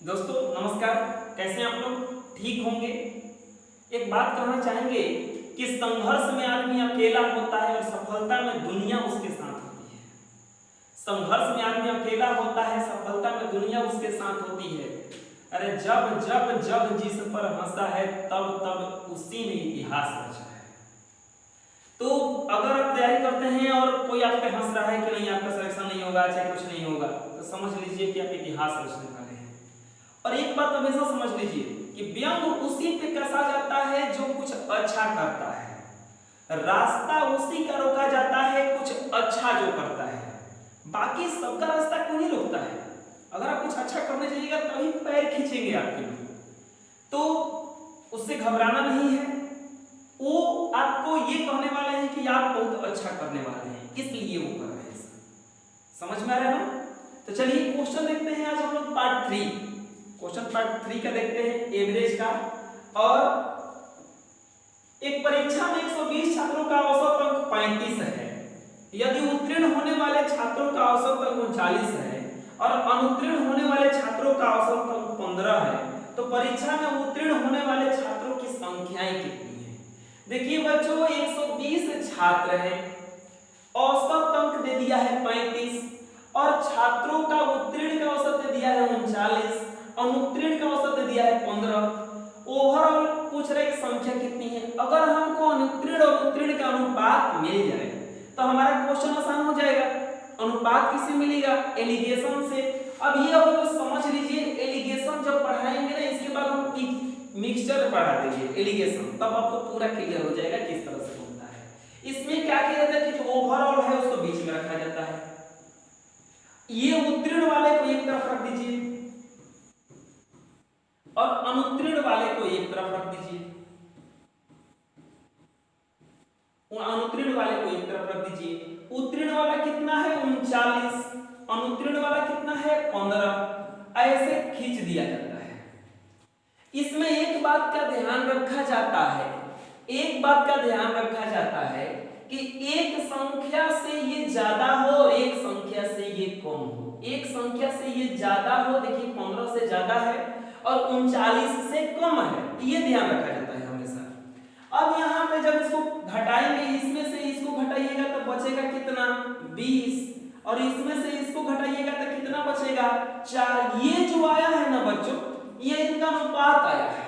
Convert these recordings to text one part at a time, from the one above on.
दोस्तों नमस्कार, कैसे हैं आप लोग? ठीक होंगे। एक बात कहना चाहेंगे कि संघर्ष में आदमी अकेला होता है और सफलता में दुनिया उसके साथ होती है। संघर्ष में आदमी अकेला होता है, सफलता में दुनिया उसके साथ होती है। अरे जब जब जब जिस पर हंसा है तब तब उसी ने इतिहास रचा है। तो अगर आप तैयारी करते हैं और कोई आप पे हंस रहा है कि नहीं आपका सिलेक्शन नहीं होगा, चाहे कुछ नहीं होगा, तो समझ लीजिए कि आप इतिहास रचने वाले हैं। और एक बात हमेशा समझ लीजिए कि व्यंग उसी पे कसा जाता है जो कुछ अच्छा करता है, रास्ता उसी का रोका जाता है कुछ अच्छा जो करता है। बाकी सबका रास्ता क्यों नहीं रोकता है? अगर आप कुछ अच्छा करने जाइएगा तभी पैर खींचेंगे आपके लिए, तो उससे घबराना नहीं है। वो आपको ये कहने वाले हैं कि आप बहुत अच्छा करने वाले हैं, इसलिए वो कर रहे हैं। समझ में आ रहा है ना? तो चलिए क्वेश्चन देखते हैं। आज हम लोग पार्ट 3 क्वेश्चन पार्ट 3 का देखते हैं, एवरेज का। और एक परीक्षा में 120 छात्रों का औसत अंक 35 है। यदि उत्तीर्ण होने वाले छात्रों का औसत अंक 39 है और अनुत्तीर्ण होने वाले छात्रों का औसत अंक 15 है, तो परीक्षा में उत्तीर्ण होने वाले छात्रों की संख्याएं कितनी है? देखिए बच्चों, 120 छात्र हैं, औसत अंक दे दिया है 35 और छात्रों का उत्तीर्ण का औसत दे दिया है 39, अनुत्तीर्ण का औसत दे दिया है 15। ओवरऑल पूछ रहे कि संख्या कितनी है। अगर हमको अनुत्तीर्ण और उत्तीर्ण का अनुपात मिल जाए तो हमारा क्वेश्चन आसान हो जाएगा। अनुपात किससे मिलेगा? एलिगेशन से। अब ये आप समझ लीजिए, एलिगेशन जब पढ़ाएंगे ना, इसके बाद हम मिक्सचर पढ़ा देंगे एलिगेशन, तब आपको पूरा क्लियर हो जाएगा किस तरह से होता है। इसमें क्या किया जाता है कि जो ओवरऑल है उसको बीच में रखा जाता है। ये उत्तीर्ण वाले को एक तरफ रख दीजिए और अनुत्तीर्ण वाले को एक तरफ रख दीजिए। अनुत्तीर्ण वाले को एक तरफ रख दीजिए। उत्तीर्ण वाला कितना है? 39। अनुत्तीर्ण वाला कितना है? 15। ऐसे खींच दिया जाता है। इसमें एक बात का ध्यान रखा जाता है, एक बात का ध्यान रखा जाता है कि एक संख्या से ये ज्यादा हो और एक संख्या से ये कम हो। एक संख्या से ये ज्यादा हो, देखिए 15 से ज्यादा है और 39 से कम है, ये ध्यान रखा जाता है हमेशा। अब यहाँ पे जब इसको घटाएंगे, इसमें से इसको घटाइएगा तो बचेगा कितना? 20। और इसमें से इसको घटाइएगा तो कितना बचेगा? 4। ये जो आया है ना बच्चों, ये इनका अनुपात आया है,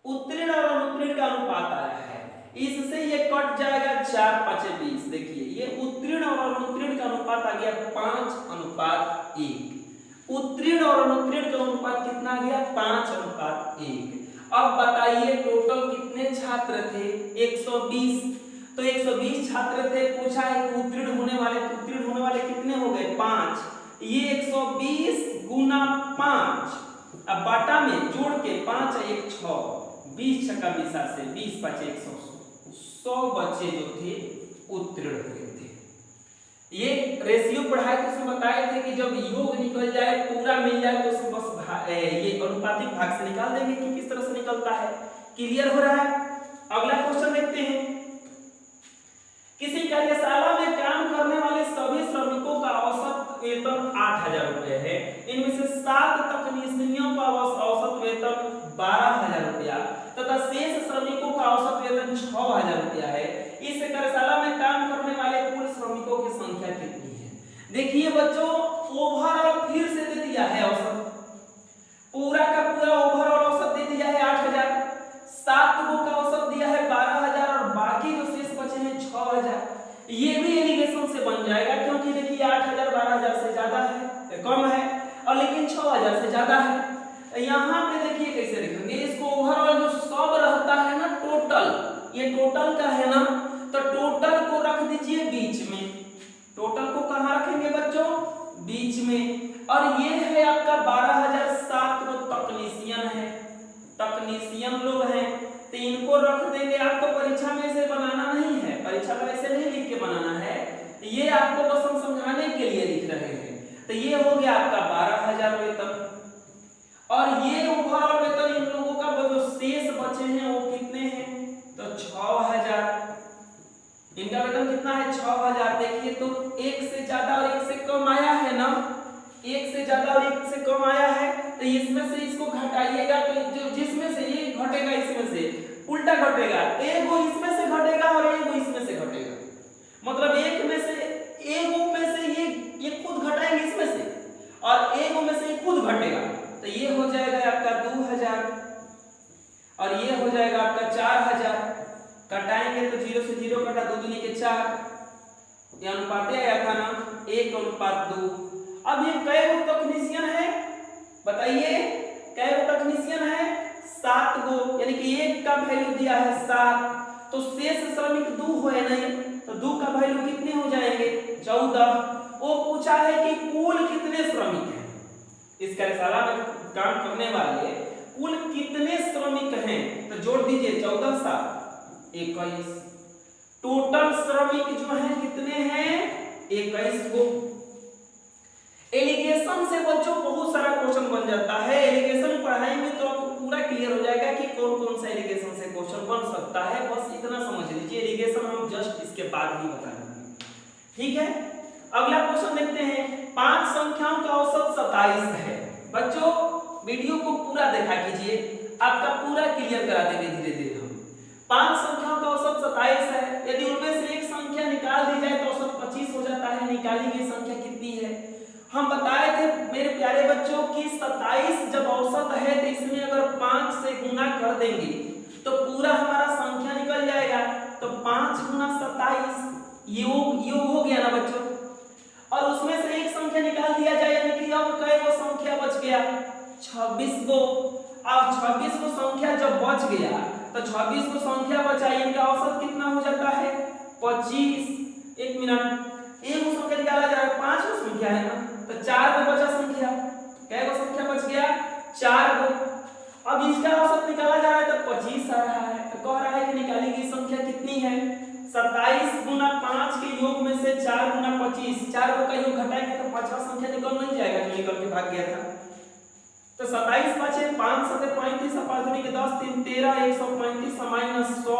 उत्तीर्ण और अनुत्तीर्ण का अनुपात आया है। इससे ये कट जाएगा, 4 5 20। देखिए ये उत्तीर्ण और अनुत्तीर्ण का अनुपात आ गया 5:1। उत्तीर्ण और अनुत्तीर्ण का अनुपात कितना आ गया? 5:1। अब बताइए टोटल कितने छात्र थे? 120। तो 120 छात्र थे, पूछा है कि उत्तीर्ण होने वाले, तो उत्तीर्ण होने वाले कितने हो गए? 5। ये 120 गुना 5, अब बाटा में जोड़ के 5 और 1 6, 20 छक्का 20 से 20 5 100 बच्चे जो थे उत्तीर्ण हुए थे। ये रेशियो पढ़ाए तो उसमें बताए थे कि जब योग निकल जाए, पूरा मिल जाए, तो उसमें बस ये अनुपातिक भाग से निकाल देंगे कि किस तरह से निकलता है। क्लियर हो रहा है? अगला क्वेश्चन देखते हैं। किसी कार्यशाला में काम करने वाले सभी श्रमिकों का औसत वेतन 8,000 रुपए है। इनमें से 7 तकनीशियों का औसत वेतन 12,000 रुपया तथा शेष श्रमिकों का औसत वेतन 6,000 रुपया है। इस कार्यशाला में काम करने वाले कुल श्रमिकों की संख्या कितनी है? देखिए बच्चों, ओवरऑल फिर से दे दिया है औसत, पूरा का पूरा ओवरऑल औसत दे दिया है 8,000, 7 गो का औसत दिया है 12,000 और बाकी जो शेष बचे हैं 6,000। ये भी एलिगेशन से बन जाएगा, क्योंकि देखिए 8,000 12,000 से ज्यादा है, कम है, और लेकिन 6,000 से ज्यादा है। यहाँ पे देखिए कैसे लिखेंगे इसको। ओवरऑल जो सब रहता है ना, टोटल, ये टोटल का है ना, तो टोटल को रख दीजिए बीच में। टोटल को कहाँ रखेंगे बच्चों? बीच में। और ये है आपका 12,000, 7 लोग तकनीशियन है, तकनीशियन लोग हैं, तो इनको रख देंगे। आपको परीक्षा में इसे बनाना नहीं है, परीक्षा में ऐसे नहीं लिख के बनाना है, ये आपको बस हम समझाने के लिए लिख रहे हैं। तो ये हो गया आपका 12,000 वेतन, और ये ओवरऑल वेतन इन लोगों का जो शेष बचे हैं वो कितने हैं? तो 6,000। इनका वेतन कितना है? 6,000। देखिए तो एक से ज्यादा और एक से कम आया है ना, एक से ज्यादा और एक से कम आया है, तो तो इसमें से इसको घटाइएगा तो जो जिसमें से ये घटेगा इसमें से उल्टा घटेगा, एगो इसमें से घटेगा और एगो इसमें से घटेगा, मतलब एक में से एगो में से ये खुद घटाएंगे इसमें से और एगो में से ये खुद घटेगा, तो ये हो जाएगा आपका 2000 और ये हो जाएगा आपका 4000। कटाएंगे तो 0 से 0 कटा, 2 दूनी के 4, ये अनुपात आया था ना 1:2। अब ये कै गो तकनीशियन है बताइए, कै गो तकनीशियन है 7 गो, यानी कि 1 का वैल्यू दिया है 7, तो शेष श्रमिक 2 है नहीं, तो 2 का वैल्यू कितने हो जाएंगे 14। वो पूछा है कि कुल कितने श्रमिक हैं, इस कार्यशाला में काम करने वाले कुल कितने श्रमिक हैं, तो जोड़ दीजिए 14 7 21। टोटल श्रमिक जो हैं कितने हैं 21 गो। एलिगेशन से बच्चों बहुत सारा क्वेश्चन बन जाता है, एलिगेशन पढ़ाएंगे तो आपको पूरा क्लियर हो जाएगा कि कौन कौन सा एलिगेशन से क्वेश्चन बन सकता है, बस इतना समझ लीजिए। एलिगेशन हम जस्ट इसके बाद ही बताएंगे, ठीक है। अगला क्वेश्चन देखते हैं, 5 संख्याओं का औसत 27 है। बच्चों वीडियो को पूरा देखा कीजिए, आपका पूरा क्लियर करा देंगे धीरे धीरे हम। 5 संख्याओं का औसत 27 है, यदि उनमें से एक संख्या निकाल दी जाए तो औसत 25 हो जाता है। निकाली गई संख्या कितनी है? हम बताए थे मेरे प्यारे बच्चों कि 27 जब औसत है तो इसमें अगर 5 से गुना कर देंगे तो पूरा हमारा संख्या निकल जाएगा। तो 5 गुना 27 योग हो गया ना बच्चों, और उसमें से एक संख्या निकाल दिया जाए, यानी कि अब कै गो संख्या बच गया 26 गो। अब 26 गो संख्या जब बच गया तो 26 गो संख्या बचा, इनका औसत कितना हो जाता है 25। एक मिनट, एक गो संख्या निकाला जाए, 5 गो संख्या है ना, तो 4 गो बचा संख्या, कै गो संख्या बच गया 4 गो। अब इसका औसत निकाला जा रहा है तो 25 आ रहा है, तो कह रहा है कि निकाली गई संख्या कितनी है 27 गुना 5 के योग में से 4 गुना 25, 4 गो का योग घटाएंगे तो 5वां संख्या निकल नहीं जाएगा जो निकल के भाग गया था। तो 27 बचे 5 7 35 और 5 के 10 3 13 135 माइनस 100,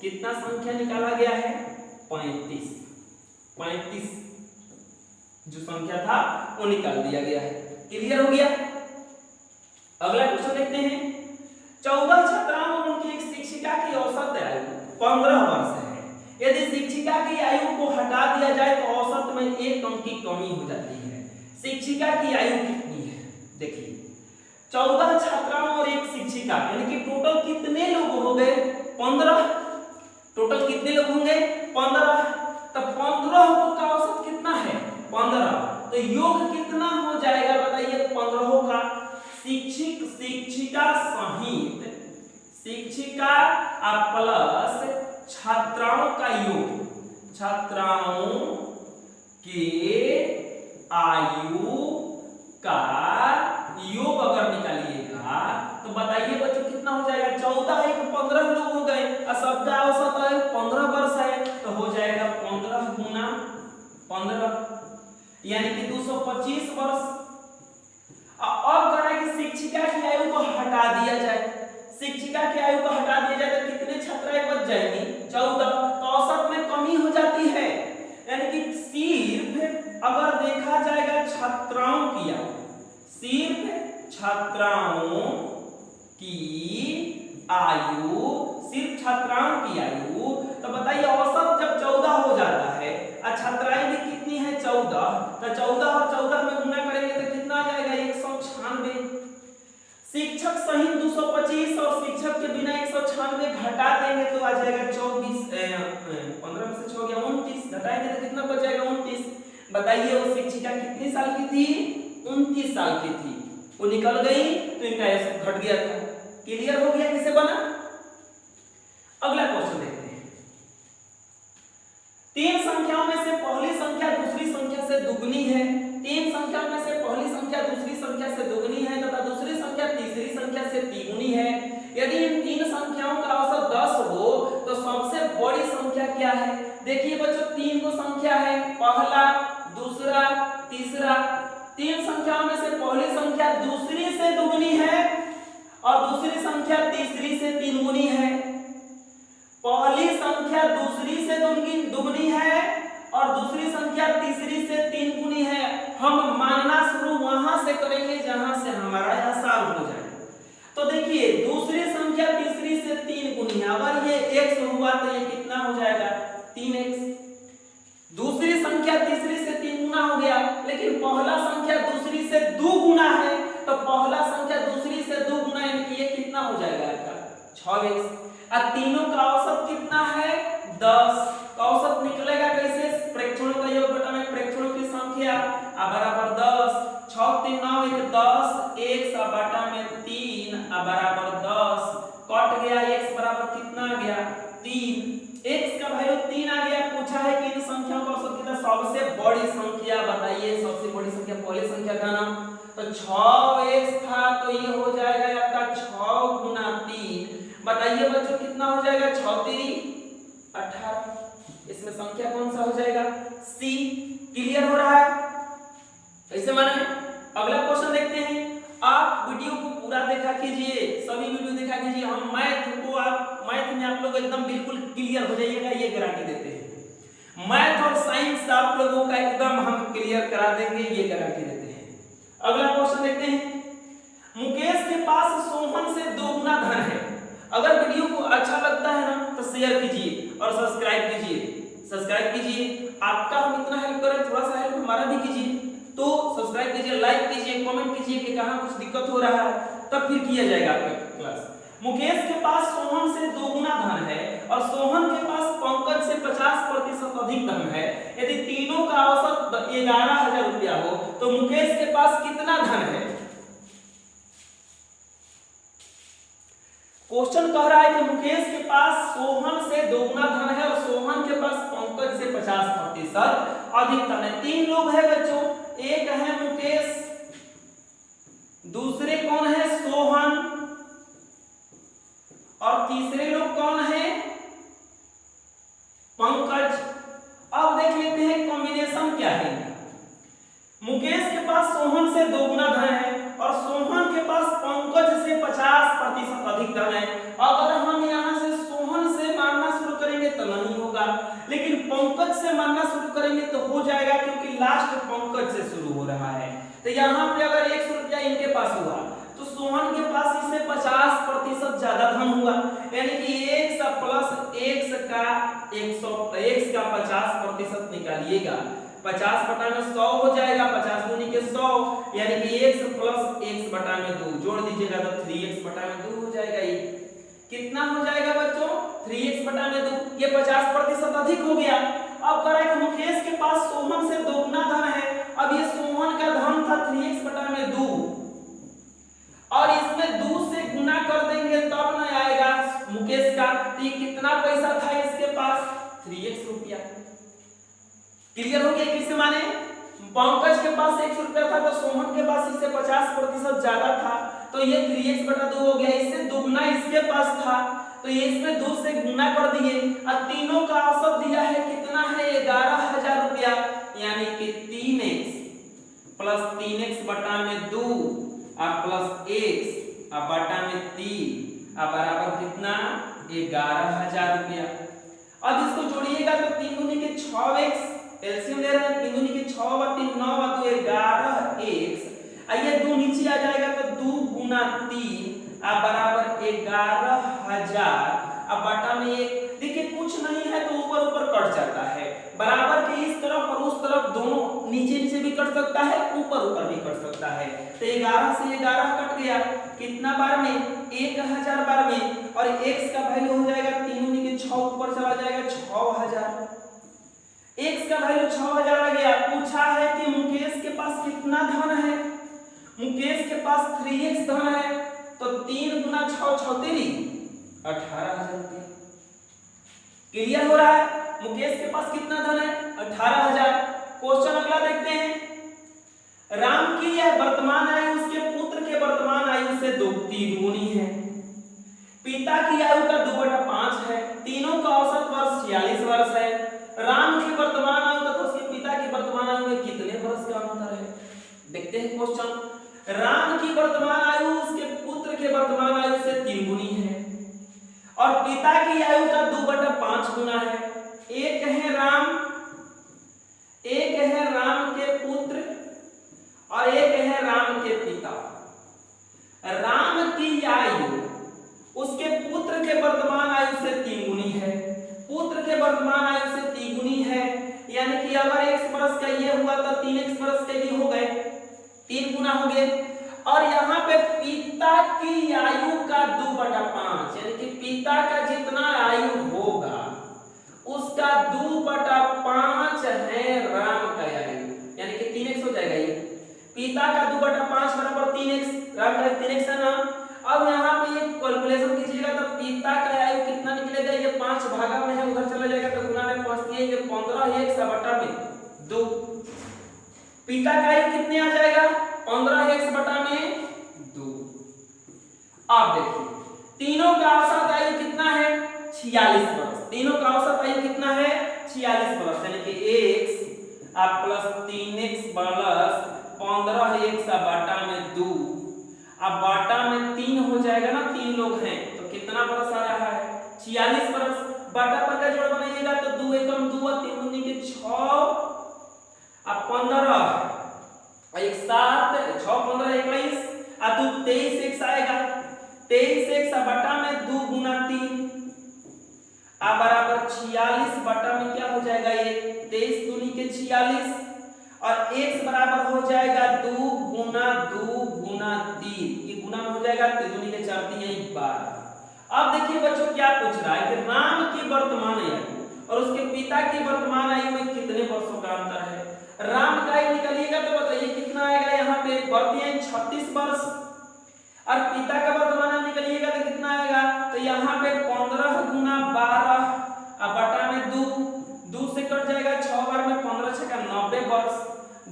कितना संख्या निकाला गया है 35 जो संख्या था वो निकाल दिया गया है। क्लियर हो गया? अगला क्वेश्चन देखते हैं, 14 छात्राओं और उनकी एक शिक्षिका की औसत आयु 15 वर्ष है। यदि शिक्षिका की आयु को हटा दिया जाए तो औसत में 1 अंक की कमी हो जाती है। शिक्षिका की आयु कितनी है? देखिए 14 छात्राओं और एक शिक्षिका, यानी कि टोटल कितने लोग हो गए 15। टोटल कितने लोग होंगे 15, तो 15 का औसत कितना है 15, तो योग कितना हो जाएगा बताइए 15 का। शिक्षक शिक्षिका सहित शिक्षिका प्लस छात्राओं का योग, छात्राओं के आयु का योग अगर निकालिएगा तो बताइए बच्चों कितना हो जाएगा 14 है 15 लोग हो गए और सबका औसत है 15 वर्ष है, तो हो जाएगा 15 गुना 15 यानी कि 225 वर्ष। अब कह रहा है कि शिक्षिका की आयु को हटा दिया जाए, शिक्षिका की आयु को हटा दिया जाए तो कितने छात्राएं बच जाएंगी 14, तो औसत में कमी हो जाती है। यानी कि सिर्फ अगर देखा जाएगा छात्राओं की आयु, सिर्फ छात्राओं की आयु, सिर्फ छात्राओं की आयु, तो बताइए औसत जब 14 हो जाता है और छात्राएं भी कितनी है 14, तो 14 और 14 में गुना करेंगे तो कितना आ जाएगा 196। शिक्षक सहित 225 और शिक्षक के बिना 196 घटा देंगे तो आ जाएगा 24, 15 में से 6 गया 29, घटाएंगे तो कितना बच जाएगा 29। बताइए वो शिक्षिका कितनी साल की थी 29 साल की थी, वो निकल गई तो इनका औसत घट गया था। क्लियर हो गया किसे बना? अगला क्वेश्चन देखते हैं, 3 संख्याओं में से पहली संख्या दूसरी संख्या से दुगनी है। 3 संख्याओं में से पहली संख्या दूसरी संख्या से दुगनी है तथा दूसरी संख्या तीसरी संख्या से तिगुनी है। यदि इन 3 संख्याओं का औसत 10 हो तो सबसे बड़ी संख्या क्या है? देखिए बच्चों 3 को संख्या है, पहला दूसरा तीसरा। 3 संख्याओं में से पहली संख्या दूसरी से दुगनी है और दूसरी संख्या तीसरी से तिगुनी है। पहली संख्या दूसरी से दुगनी है और दूसरी संख्या तीसरी से 3 गुनी है। हम मानना शुरू वहां से करेंगे जहां से हमारा देखिए दूसरी संख्या तीसरी से 3 गुनी है, अगर ये x हुआ तो ये कितना हो जाएगा 3x। दूसरी संख्या तीसरी से 3 गुना हो गया, लेकिन पहला संख्या दूसरी से 2 गुना है, तो पहला संख्या दूसरी से 2 गुना यानी कि ये कितना हो जाएगा आपका 6x। अब तीनों का औसत कितना है 10, तो औसत निकलेगा कैसे, प्रेक्षणों का योग बटा में प्रेक्षणों की संख्या बराबर 10, 6 3 9 1 10, x बटा में 3 बराबर 10, कट गया x बराबर कितना आ गया 3, x का वैल्यू 3 आ गया। पूछा है कि इन संख्याओं का औसत कितना, सबसे बड़ी संख्या बताइए, सबसे बड़ी संख्या पहली संख्या का नाम, तो 6x था, तो ये हो जाएगा आपका 6 गुना 3, बताइए बच्चों कितना हो जाएगा 6 3 18, इसमें संख्या कौन सा हो जाएगा C। क्लियर हो रहा है कैसे माने। अगला क्वेश्चन देखते हैं, आप वीडियो को पूरा देखा कीजिए, सभी वीडियो देखा कीजिए, हम मैथ में आप लोग एकदम बिल्कुल क्लियर हो जाइएगा, ये गारंटी देते हैं। मैथ और साइंस आप लोगों का एकदम हम क्लियर करा देंगे, ये गारंटी देते हैं। अगला क्वेश्चन देखते हैं, मुकेश के पास सोहन से 2 गुना धन है। अगर वीडियो को अच्छा लगता है ना तो शेयर कीजिए और सब्सक्राइब कीजिए, आपका हम इतना हेल्प करें, थोड़ा सा हेल्प हमारा भी कीजिए, तो सब्सक्राइब कीजिए, लाइक कीजिए, कमेंट कीजिए कि कहां कुछ दिक्कत हो रहा है, तब फिर किया जाएगा आपका क्लास। मुकेश के पास सोहन से 2 गुना धन है और सोहन के पास पंकज से 50% अधिक धन है। यदि तीनों का औसत 11,000 रुपया हो तो मुकेश के पास कितना धन है। क्वेश्चन कह रहा है कि मुकेश के पास सोहन से 2 गुना धन है और सोहन के पास पंकज से 50% अधिक धन है। 3 लोग हैं बच्चों, एक है मुकेश, दूसरे कौन है सोहन, और तीसरे लोग कौन है पंकज। अब देख लेते हैं कॉम्बिनेशन क्या है। मुकेश के पास सोहन से 2 गुना धन है और सोहन के पास पंकज से 50% अधिक धन है। अगर हम यहां से सोहन से मानना शुरू करेंगे तो नहीं होगा, लेकिन पंकज से मानना शुरू करेंगे तो हो जाएगा, क्योंकि लास्ट पंकज से शुरू हो रहा है। तो यहाँ पे अगर 100 रुपया इनके पास हुआ तो सोहन के पास इससे 50% ज्यादा धन हुआ, यानी कि x प्लस x का 50% निकालिएगा, 50 बटा में 100 हो जाएगा, 50 दूनी के 100, यानी कि x प्लस x बटा में 2 जोड़ दीजिएगा तो 3x बटा में 2 हो जाएगा। ये कितना हो जाएगा बच्चों 3x बटा में 2, ये 50% अधिक हो गया। अब कह रहा है कि मुकेश के पास सोहन से 2 गुना धन है, अब ये सोहन का धन था 3x बटा में 2 और इसमें 2 से गुना कर देंगे तब ना आएगा मुकेश का, तो ये कितना पैसा था इसके पास 3x रुपया। क्लियर हो गया किससे माने, पंकज के पास 100 रुपया था तो सोहन के पास इससे 50% ज्यादा था, तो ये 3x बटा 2 हो गया, इससे दुगना इसके पास था तो ये इसमें 2 से गुना कर दिए। अब तीनों का औसत दिया है कितना है 11,000 रुपया, यानी कि 3x प्लस 3x बटा में 2 प्लस x बटा में 3 बराबर कितना 11,000 रुपया। अब इसको जोड़िएगा तो 3 दूनी के 6x, एलसीएम ले रहे हैं, 3 दूनी के 6 व 3 9 व 2 11x, आइए 2 नीचे आ जाएगा तो 2 गुना 3 बराबर 11,000 बटा में 1। देखिए कुछ नहीं है तो ऊपर ऊपर कट जाता है, बराबर के इस तरफ और उस तरफ दोनों नीचे नीचे भी कट सकता है, ऊपर ऊपर भी कट सकता है, तो 11 से 11 कट गया, कितना बार में 1000 बार में, और x का वैल्यू हो जाएगा 3 दूनी के 6 ऊपर चला जाएगा 6000, x का वैल्यू 6000 आ गया। पूछा है कि मुकेश के पास कितना धन है, मुकेश के पास 3x धन है, तो 3 गुना 6 6 18,000 रुपया। क्लियर हो रहा है, मुकेश के पास कितना धन है 18,000। क्वेश्चन अगला देखते हैं, राम की यह वर्तमान आयु उसके पुत्र के वर्तमान आयु से 3 गुनी है, पिता की आयु का 2/5 है, तीनों का औसत वर्ष 46 वर्ष है। राम की वर्तमान आयु तथा उसके पिता की वर्तमान आयु में कितने वर्ष का अंतर है। देखते हैं क्वेश्चन, राम की वर्तमान आयु उसके पुत्र के वर्तमान आयु से 3 गुनी है और पिता की आयु का 2/5 गुना है। एक है राम के पुत्र और एक है राम के पिता। राम की आयु 3x बरस के भी हो गए, 3 गुना हो गए। और यहाँ पे पिता की आयु का 2/5 यानी कि पिता का जितना आयु होगा उसका 2/5 है राम का आयु, यानी कि 3x हो जाएगा। ये पिता का 2/5 बराबर 3x, राम का 3x है ना। अब यहाँ पे ये कैलकुलेशन कीजिएगा तो पिता का आयु कितना निकलेगा, ये 5 भागा में है, उधर चला जाएगा तो गुना में पहुंचती है, ये 15x बटा में 2। पिता का आयु कितने आ जाएगा, 15x बटा में 2। अब देखिए तीनों का औसत आयु कितना है, 46 वर्ष। तीनों का औसत आयु कितना है, 46 वर्ष, यानी कि x plus 3x plus 15x बटा में 2। अब बाटा में 3 हो जाएगा ना, 3 लोग हैं तो कितना बरस आ रहा है, 46 बरस। बाटा पर का जोड़ बनाइएगा तो 2 एकम 2 और 3 दूनी के 6 अब 15 1 7 6 15 21 और 2 23x आएगा, 23x बटा में 2 गुना 3 अब बराबर 46 बटा में क्या हो जाएगा, ये 23 दूनी के 46 और x बराबर हो जाएगा 2 गुना 3, ये गुना में हो जाएगा 3 दूनी के 4 3 12। अब देखिए बच्चों क्या पूछ रहा है कि राम की वर्तमान आयु और उसके पिता की वर्तमान आयु में कितने वर्षों का अंतर है। राम का आयु निकालिएगा तो बताइए कितना आएगा, यहाँ पे बढ़ती है 36 वर्ष और पिता का वर्तमान आयु निकालिएगा तो कितना आएगा, तो यहाँ पे 15 गुना 12 अब बटा में 2 से कट जाएगा, 6 बार में 15 6 का 90 वर्ष।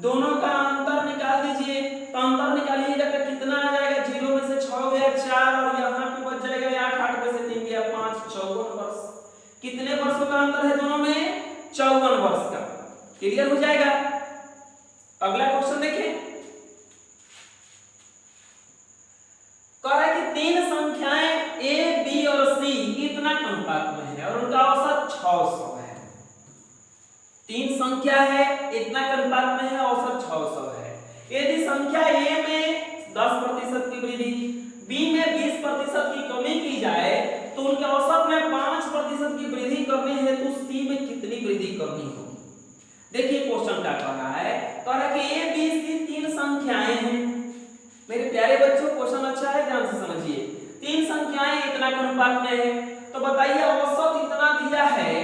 दोनों का अंतर निकाल दीजिए तो अंतर निकालिएगा तो कितना आ जाएगा, 0 में से 6 गया 4 और यहाँ पे बच जाएगा 8 8 में से 3 गया 5 54 वर्ष। कितने वर्षों का अंतर है दोनों में, 54 वर्ष का। क्लियर हो जाएगा। अगला क्वेश्चन देखिए, कह रहा है कि 3 संख्याएं a b और c इतना अनुपात में है और उनका औसत 600 है। 3 संख्या है इतना अनुपात में है, औसत 600 है। यदि संख्या a में 10% की वृद्धि, b में 20% की कमी की जाए तो उनके औसत में 5% की वृद्धि करने हेतु c में कितनी वृद्धि करनी होगी। देखिए क्वेश्चन क्या कह रहा है, कह रहा है कि a b c 3 संख्याएं हैं। मेरे प्यारे बच्चों क्वेश्चन अच्छा है, ध्यान से समझिए। 3 संख्याएं इतना अनुपात में है तो बताइए औसत इतना दिया है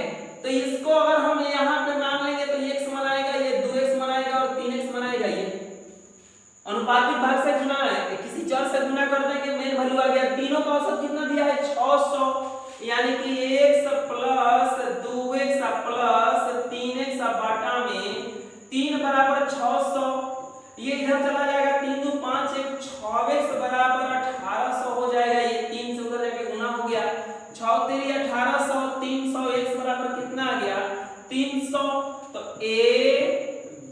तो इसको अगर हम यहाँ पे मान लेंगे तो ये x बनाएगा, ये 2x बनाएगा और 3x बनाएगा। ये अनुपातिक भाग से गुना है, किसी चर से गुना कर देंगे, मेन वैल्यू आ गया। तीनों का औसत कितना दिया है, 600, यानी कि x plus 2x plus 3x बाटा में 3 बराबर 600। ये इधर चला जाएगा, 3 2 5 1 6x बराबर 1800 हो जाएगा। ये 3 से उधर जाके गुना हो गया, 6 3 1800 300 x बराबर कितना आ गया, 300। तो a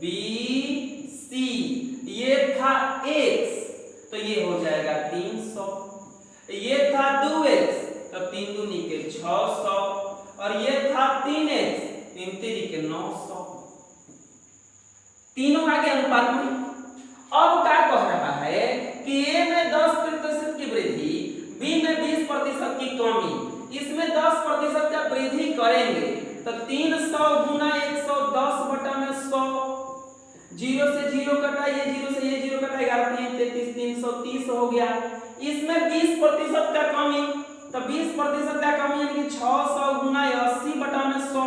b c ये था x तो ये हो जाएगा 300, ये था 2x तो 3 दूनी के 600 और ये था 3x 3 3 के 900। तीनों आगे अनुपात में। अब क्या कह रहा है कि a में 10% की वृद्धि, b में 20% की कमी, इसमें 10% का वृद्धि करेंगे तो 300 गुना 110 बटा में 100, 0 से 0 कटा, ये 0 से ये 0 कटा, 11 33 330 हो गया। इसमें 20% का कमी, तो 20% का कमी यानी कि 600 गुना 80 बटा में 100।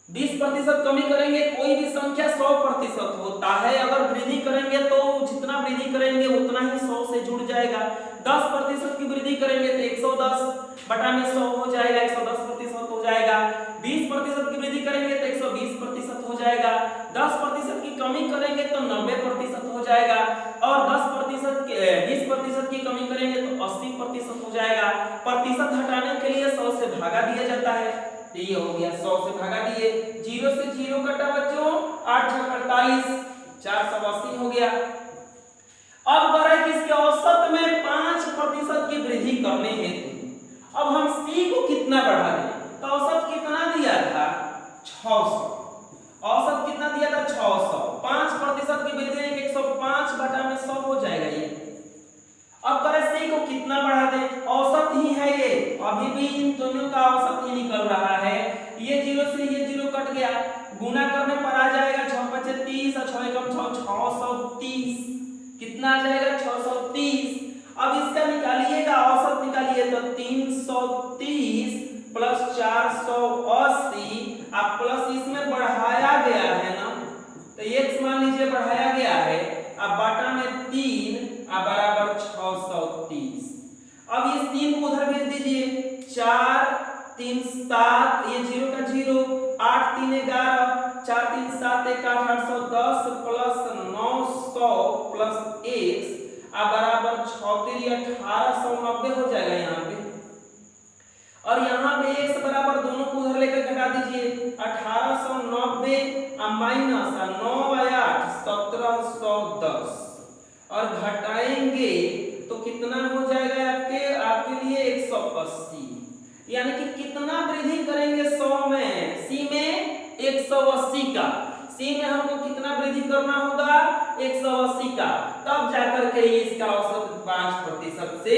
20% कमी करेंगे, कोई भी संख्या 100% होता है, अगर वृद्धि करेंगे तो जितना वृद्धि करेंगे उतना ही 100 से जुड़ जाएगा। 10% की वृद्धि करेंगे तो 110 बटा में 100 हो जाएगा, 110% हो जाएगा। 20% की वृद्धि करेंगे तो 120% हो जाएगा। 10% की कमी करेंगे तो 90% हो जाएगा और 20% की कमी करेंगे तो 80% हो जाएगा। प्रतिशत हटाने के लिए 100 से भागा दिया जाता है, ये हो गया 100 से भागा दिए, 0 से 0 कटा बच्चों, 8 48 480 हो गया। अब कह रहा है कि इसके औसत में 5% की वृद्धि करने हेतु अब हम c को कितना बढ़ा दें, तो औसत कितना दिया था 600, औसत कितना दिया था 600, 5% की वृद्धि यानी 105 बटा में 100 हो जाएगा। ये अब करें c को कितना बढ़ा दें, औसत ही है ये, अभी भी इन दोनों का औसत ही निकल रहा है। ये 0 से ये 0 कट गया, गुना करने पर आ जाएगा 6 पचे 30 और 6 एकम 6 630। कितना आ जाएगा 630। अब इसका निकालिएगा औसत निकालिए तो 330 प्लस 480 अब प्लस इसमें बढ़ाया गया है ना, तो x मान लीजिए बढ़ाया गया है, अब बटा में 3 अब बराबर 630। अब इस 3 को उधर भेज दीजिए, 4 3 7 ये 0 का 0, 8 3 11, 4 3 7 1 8 810 प्लस 900 प्लस x अब बराबर 6 3 1890 हो जाएगा यहाँ पे। और यहाँ पे x बराबर दोनों को उधर लेकर घटा दीजिए, 1890 माइनस 9 8 1710 और घटाएंगे तो कितना हो जाएगा आपके लिए 180। यानी कि कितना वृद्धि करेंगे 100 में, c में 180 का, c में हमको कितना वृद्धि करना होगा 180 का, तब जाकर के इसका औसत 5% से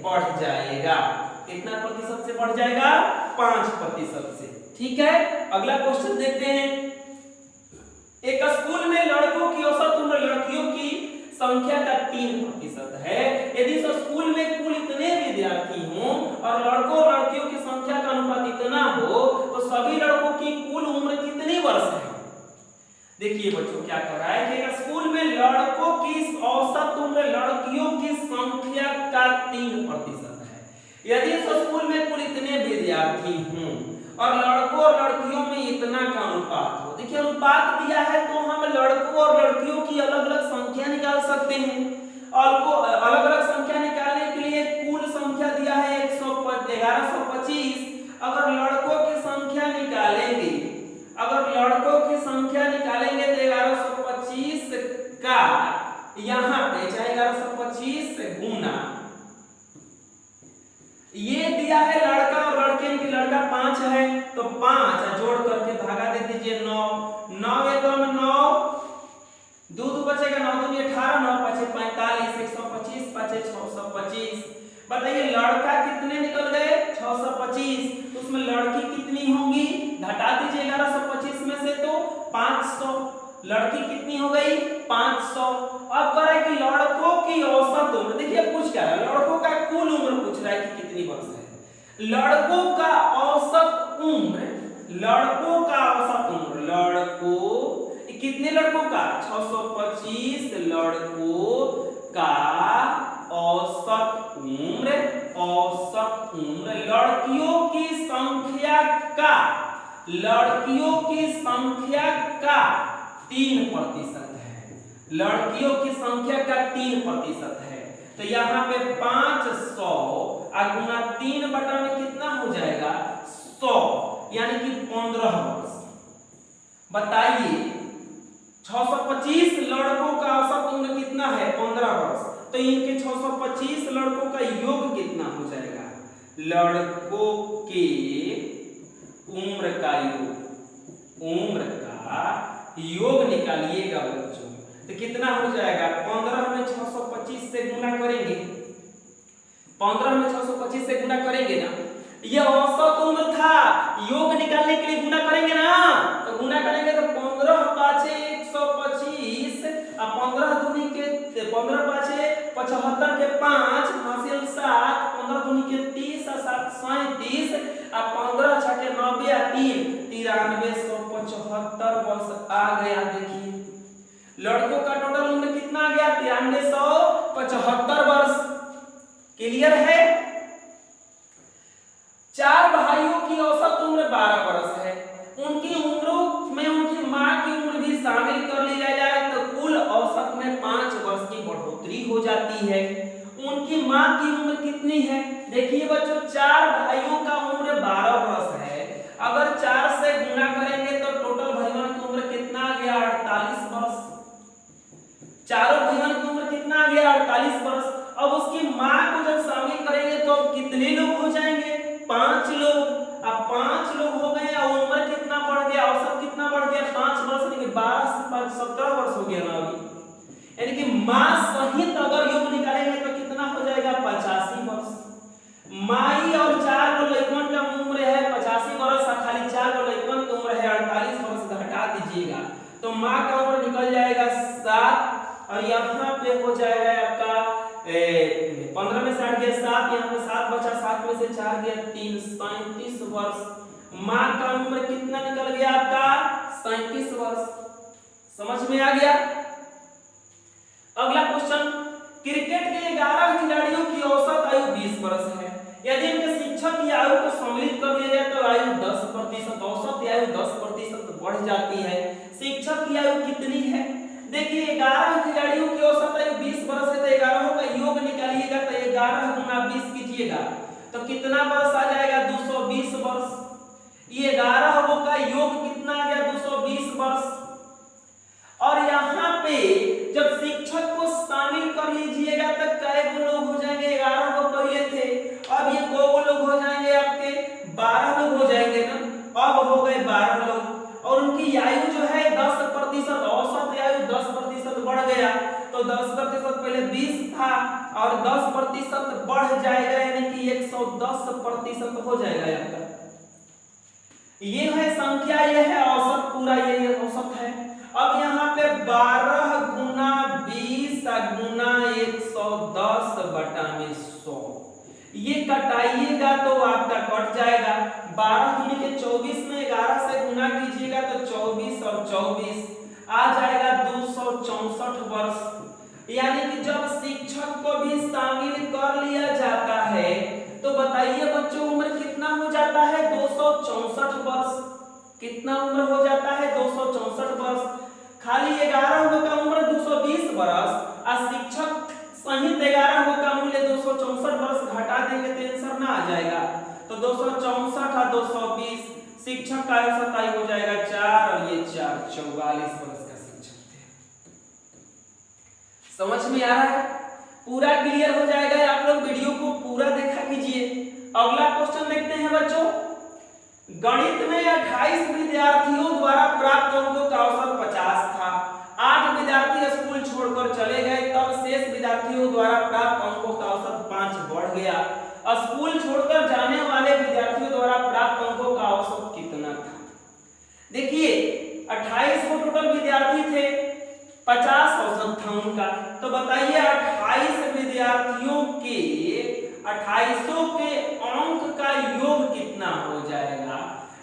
बढ़ जाएगा। कितना प्रतिशत से बढ़ जाएगा 5% से। ठीक है, अगला क्वेश्चन देखते हैं। एक स्कूल में लड़कों की औसत उम्र लड़कियों की संख्या का 3% है। यदि इस स्कूल में कुल इतने विद्यार्थी हों और लड़कों और लड़कियों की संख्या का अनुपात इतना हो तो सभी लड़कों की कुल उम्र कितनी वर्ष है। देखिए बच्चों क्या कर रहा है कि एक स्कूल में लड़कों की औसत उम्र लड़कियों की संख्या का 3% है। यदि इस स्कूल में कुल इतने विद्यार्थी हों और लड़कों और लड़कियों में इतना का अनुपात हो, देखिए अनुपात दिया है तो हम लड़कों और लड़कियों की अलग अलग संख्या निकाल सकते हैं। और अलग अलग संख्या निकालने के लिए कुल संख्या दिया है 1125। अगर लड़कों की संख्या निकालेंगे तो 1125 का यहाँ पे चाहे 1125 गुना ये दिया है लड़का और लड़के की, लड़का 5 है तो 5 जोड़ करके भागा दे दीजिए 9 9 एकम 9 2 2 बचेगा 9 2 18 9 5 45 125 5 625। बताइए लड़का कितने निकल गए 625, तो उसमें लड़की कितनी होंगी घटा दीजिए 1125 में से तो 500, लड़की कितनी हो गई 500। अब कह रहा है कि लड़कों की औसत उम्र, देखिए पूछ क्या रहा है लड़कों का कुल उम्र पूछ रहा है कि कितनी वर्ष है। लड़कों का औसत उम्र, लड़कों का औसत उम्र, लड़कों कितने लड़कों का 625 लड़कों का औसत उम्र, औसत उम्र लड़कियों की संख्या का, लड़कियों की संख्या का 3% है, लड़कियों की संख्या का 3% है। तो यहाँ पे 500 गुना 3 बटा में कितना हो जाएगा 100, यानी कि 15 वर्ष। बताइए 625 लड़कों का औसत उम्र कितना है 15 वर्ष, तो इनके 625 लड़कों का योग कितना हो जाएगा, लड़कों के उम्र का योग, उम्र का योग निकालिएगा बच्चों, तो कितना हो जाएगा 15 में 625 से गुना करेंगे, 15 में 625 से गुना करेंगे ना, ये औसत उम्र था, योग निकालने के लिए गुना करेंगे ना, तो गुना करेंगे तो 15 पाँचे 125 और 15 दूनी के 15 पाँचे 75 के 5 हासिल 7, 15 दूनी के 30 और 7 37 और 15 छठे 90 और 3 9375 वर्ष आ गया। देखिए लड़कों का टोटल उम्र कितना आ गया 9375 वर्ष। क्लियर है। 4 भाइयों की औसत उम्र 12 वर्ष है, उनकी उम्रों में उनकी मां की उम्र भी शामिल कर ली जाए तो कुल औसत में 5 वर्ष की बढ़ोतरी हो जाती है। उनकी मां की उम्र कितनी है, देखिए बच्चों 4 भाइयों का उम्र 12 वर्ष है, अगर 4 से गुना करेंगे तो टोटल भाइयों की उम्र कितना आ गया 48 वर्ष। चारों भाइयों की उम्र कितना आ गया 48 वर्ष। अब उसकी मां को जब शामिल करेंगे तो कितने लोग हो जाएंगे 5 लोग। अब 5 लोग हो गए और उम्र कितना बढ़ गया, औसत कितना बढ़ गया 5 वर्ष, यानी 12 से 5 17 वर्ष हो गया ना अभी, यानी कि मां सहित अगर योग निकालेंगे तो कितना हो जाएगा 85 वर्ष। माई और 4 गो लड़कन का उम्र है 85 वर्ष और खाली 4 गो लड़कन की उम्र है 48 वर्ष, घटा कीजिएगा तो माँ का उम्र निकल जाएगा 7 और यहाँ पे हो जाएगा आपका 15 में 60 गया 7, यहाँ पे 7 बचा, 7 में से 4 गया 3, 37 वर्ष। माँ का उम्र कितना निकल गया आपका 37 वर्ष। समझ में आ गया। अगला क्वेश्चन, क्रिकेट के 11 खिलाड़ियों की औसत आयु 20 वर्ष है। यदि इनके शिक्षक की आयु को सम्मिलित कर लिया जाए तो आयु 10%, औसत आयु 10% बढ़ जाती है। शिक्षक की आयु कितनी है? देखिए 11 खिलाड़ियों की औसत आयु 20 वर्ष है, तो 11 का योग निकालिएगा तो 11 गुना 20 कीजिएगा तो कितना वर्ष आ जाएगा 220 वर्ष। ये 11 का योग कितना आ गया 220 वर्ष। और यहाँ पे जब शिक्षक को शामिल कर लीजिएगा तो कै गो लोग हो जाएंगे? 11 को पहले थे, अब ये को लोग हो जाएंगे आपके 12 लोग हो जाएंगे ना, अब हो गए 12 लोग। और उनकी आयु जो है 10%, औसत आयु 10% बढ़ गया तो 10% पहले 20 था और 10% बढ़ जाएगा यानी कि 110% हो जाएगा आपका। ये है संख्या, ये है औसत, पूरा ये औसत है। अब यहाँ पे 12 गुना 20 गुना 110 बटा में 100, ये कटाइएगा तो आपका कट जाएगा। 12 गुने के 24 में 11 से गुना कीजिएगा तो 24 और 24 आ जाएगा 264 वर्ष। यानी कि जब शिक्षक को भी शामिल कर लिया जाता है तो बताइए बच्चों उम्र कितना हो जाता है 264 वर्ष। कितना उम्र हो जाता है 264 वर्ष। खाली 11 का उम्र 220 वर्ष और शिक्षक सहित 11 का मूल्य 264 वर्ष घटा देंगे तो आंसर ना आ जाएगा। तो 264 और 220 शिक्षक का औसत आयु हो जाएगा 4 और ये 4 44 वर्ष का शिक्षक थे। समझ में आ रहा है? पूरा क्लियर हो जाएगा। आप लोग वीडियो को पूरा देखा कीजिए। अगला क्वेश्चन देखते हैं बच्चों। गणित में 28 विद्यार्थियों द्वारा प्राप्त अंकों का औसत 50 था। 8 विद्यार्थी स्कूल छोड़कर चले गए, तब शेष विद्यार्थियों द्वारा प्राप्त अंकों का औसत 5 बढ़ गया। स्कूल छोड़कर जाने वाले विद्यार्थियों द्वारा प्राप्त अंकों का औसत कितना था? देखिए 28 को टोटल विद्यार्थी थे, 50 औसत था उनका। तो बताइए 28 विद्यार्थियों के 2800 के अंक का योग कितना हो जाएगा?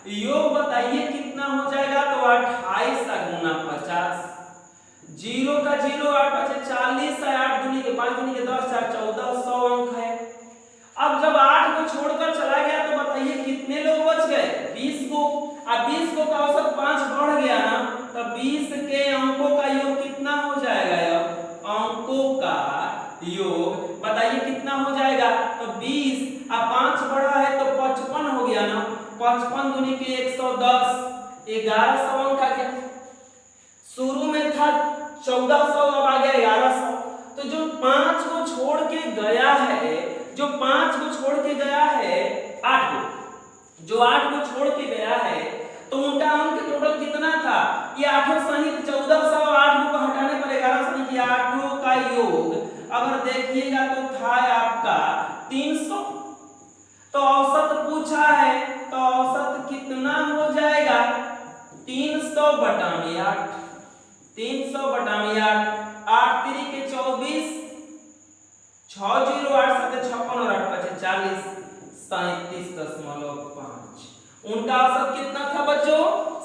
योग बताइए कितना हो जाएगा? तो 28 गुना 50, 0 का 0 8 बचे 40, 8 दूनी के 5 दूनी के 10 4 14 100 अंक है। अब जब 8 को छोड़कर चला गया तो बताइए कितने लोग बच गए? 20 को। अब 20 को का औसत 5 बढ़ गया ना, तो 20 के अंकों का योग कितना हो जाएगा? अंकों का योग बताइए कितना हो जाएगा? तो 20 अब 5 बढ़ा है तो 55 हो गया ना। 55 दूनी के 110, 1100 अंक आ गया। शुरू में था 1400, अब आ गया 1100। तो जो 5 को छोड़ के गया है, जो 5 को छोड़ के गया है 8 को, जो 8 को छोड़ के गया है तो उनका अंक टोटल कितना था? ये 8 सहित 1400, 8 को हटाने पर 1100 की 8 का योग अगर देखिएगा तो था आपका 300। तो औसत पूछा है तो औसत कितना हो जाएगा? 300 बटा में 8, 300 बटा में 8, 8 3 के 24, 6 0 8 7 56 और 8 5 40, 37.5। उनका औसत कितना था बच्चों?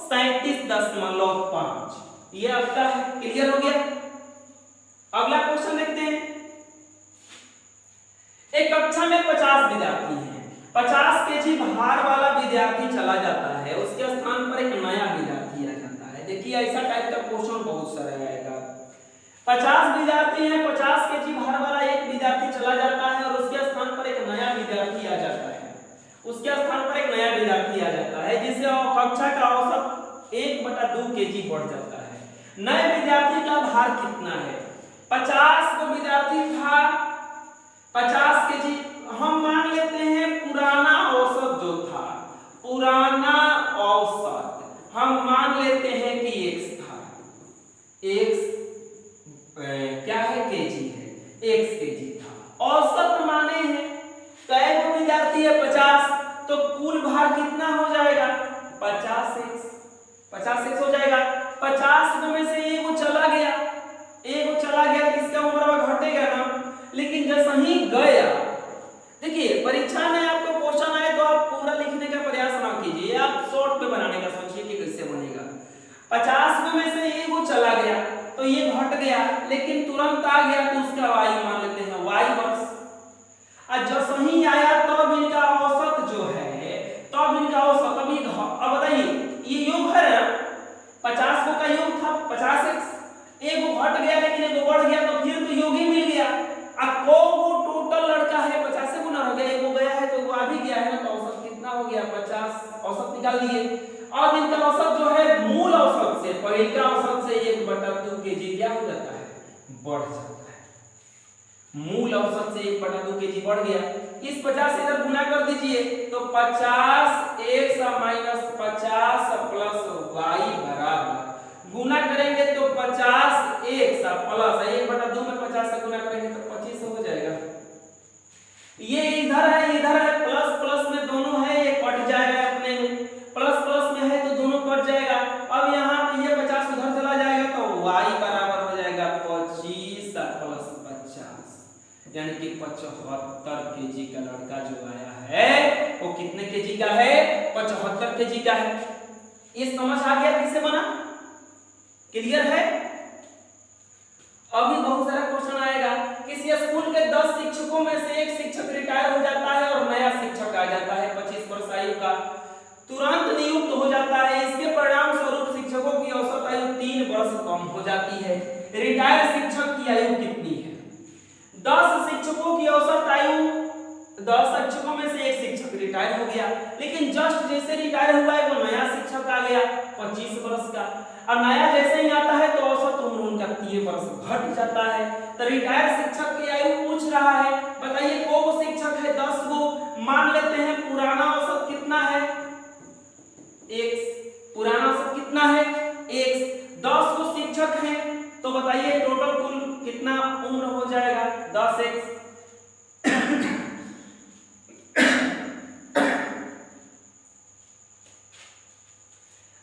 37.5। ये आपका है। क्लियर हो गया? अगला क्वेश्चन देखते हैं। एक कक्षा में 50 विद्यार्थी हैं। 50 केजी भार वाला विद्यार्थी चला जाता है, उसके स्थान पर एक नया विद्यार्थी आ जाता है। देखिए ऐसा टाइप का क्वेश्चन बहुत सारा आएगा। 50 विद्यार्थी हैं, 50 केजी भार वाला एक विद्यार्थी चला जाता है और उसके स्थान पर एक नया विद्यार्थी आ जाता है। उसके स्थान पर एक नया विद्यार्थी आ जाता है जिससे कक्षा का औसत 1/2 केजी बढ़ जाता है। नए विद्यार्थी का भार कितना है? 50 को विद्यार्थी था 50 केजी। हम मान लेते हैं पुराना औसत जो था, पुराना औसत हम मान लेते हैं कि x था। x क्या है? केजी है। x केजी था। औसत माने हैं कै गो विद्यार्थी है? 50। तो कुल भार कितना हो जाएगा? 50x हो जाएगा। में से एक वो चला गया तो ये घट गया, लेकिन तुरंत आ गया तो उसका y मान लेते हैं y वर्ष। और जब सही आया तब इनका औसत जो है, तब इनका औसत अब बताइए ये योग है ना, 50 को का योग था 50x, एक वो घट गया लेकिन एक वो बढ़ गया तो फिर तो योग ही मिल गया। अब को वो टोटल लड़का है 50 से गुना हो गया, एक वो गया है तो वो आ भी गया है ना, तो औसत कितना हो गया 50, औसत निकाल लिए। अब इनका औसत जो है मूल औसत से, पहिलका औसत से 1/2 kg क्या हो जाता है, बढ़ जाता है। मूल औसत से 1/2 kg बढ़ गया। इस 50 इधर गुना कर दीजिए तो 50x - 50 + y बराबर, गुना करेंगे तो 50x प्लस 1/2 में 50 से गुना करेंगे तो 25 हो जाएगा। ये इधर है प्लस प्लस में दोनों है, ये कट जाएगा अपने में, प्लस प्लस में है तो दोनों कट जाएगा। अब यहाँ पे ये 50 उधर चला जाएगा तो y बराबर हो जाएगा 25 + 50, यानी कि 75 kg का लड़का जो आया है वो कितने kg का है, 75 kg का है। ये समझ आ गया किससे बना, क्लियर है। अभी बहुत सारा क्वेश्चन आएगा, किसी स्कूल के 10 शिक्षकों में से एक शिक्षक रिटायर हो जाता है और नया शिक्षक आ जाता है 25 वर्ष आयु का, तुरंत नियुक्त हो जाता है। इसके परिणाम स्वरूप शिक्षकों की औसत आयु 3 वर्ष कम हो जाती है। रिटायर शिक्षक की आयु कितनी है, 10 शिक्षकों की औसत आयु, 10 शिक्षकों में से एक शिक्षक रिटायर हो गया, लेकिन जस्ट जैसे रिटायर हुआ है वो नया शिक्षक आ गया 25 वर्ष का, और नया जैसे ही आता है तो औसत उम्र उनका 3 वर्ष घट जाता है। तो रिटायर शिक्षक की आयु पूछ रहा है, बताइए को शिक्षक है 10 गो, मान लेते हैं पुराना औसत कितना है x, पुराना औसत कितना है x, 10 गो शिक्षक हैं तो बताइए टोटल कुल कितना उम्र हो जाएगा 10x।